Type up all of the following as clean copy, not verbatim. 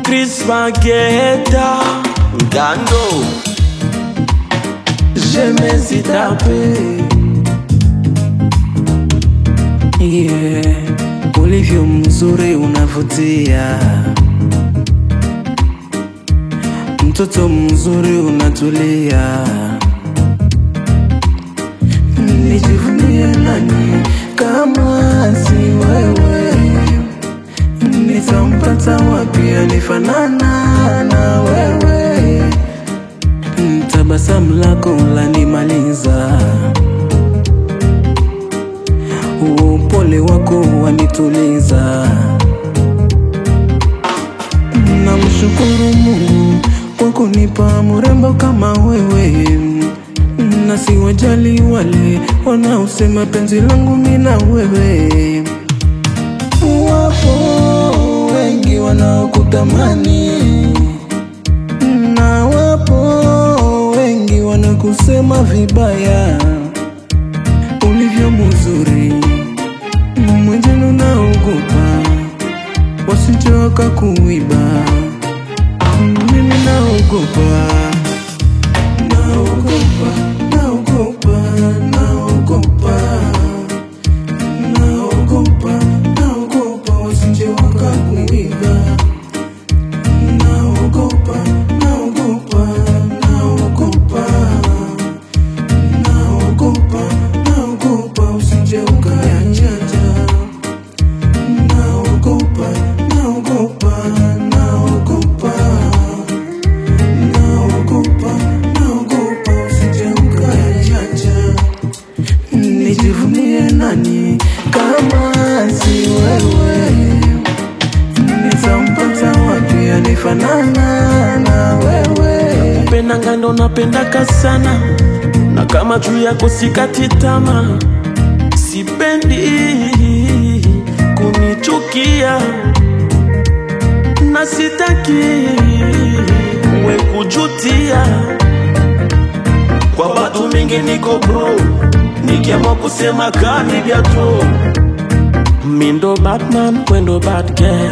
Chris Baguetta, Gando, jamais si tapé. Yeah, ulivyo mzuri unavutia, mtoto mzuri unatulia. Nijivunie nani kama si wewe? Nitampata wapi anifanana na wewe? Tabasamu lako lanimaliza, upole wako wanituliza. Namshukuru Mungu kwa kunipa mrembo kama wewe, na siwajali wale wanaosema penzi langu mimi na wewe. Wapo wengi wanaokutamani, na wapo wengi wanakusema vibaya. Ulivyo mzuri mwenzenu naogopa wasije wakakuiba. Mimi naogopa, naogopa, naogopa, naogopa, naogopa, naogopa wasije wakakuiba. Naogopa, naogopa, naogopa, naogopa, naogopa usije ukaniacha. Naogopa, naogopa, naogopa, naogopa, naogopa usije ukaniacha. Nijivunie nani kama si wewe? Nitampata wapi anifanana na wewe? Kupenda ngando napendaka sana, na kama juu yako sikati tamaa. Sipendi kunichukia, na sitaki uwe kujutia. Kwa watu mingi niko bro, nikiamua kusema kani biato. Mindo Batman, wendo bad girl,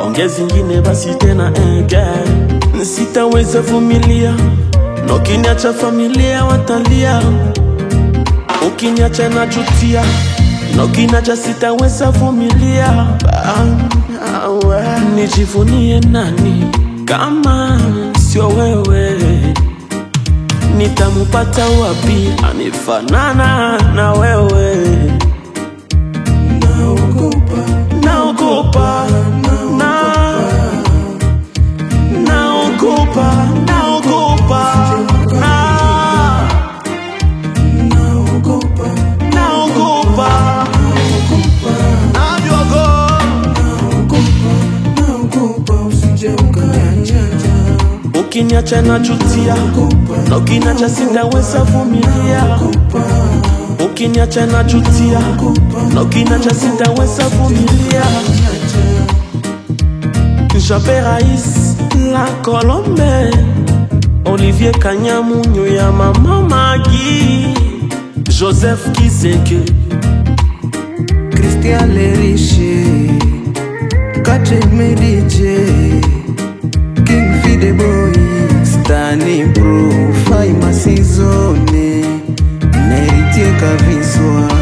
ongezi ingine basi tena girl. Sitaweza vumilia, na ukiniacha familia watalia. Ukiniacha najutia, na ukiniacha sitaweza vumilia. Nijivunie nani kama sio wewe? Nitamupata wapi anifanana na wewe? Naogopa, Naogopa, naogopa, naogopa, naogopa, naogopa, naogopa usije ukaniacha. ukiniacha najutia, na ukiniacha sitaweza vumilia. Ukiniacha najutia, na ukiniacha sitaweza vumilia. J'appelle Raïs, la Colombe, Olivier Kanyamunyo ya Mama Magi, Joseph Kiseke, Christian Leriche, Kache Mediche, King Fide Boy, Stani Bro, Faima Sizone, Neritier Kaviswa.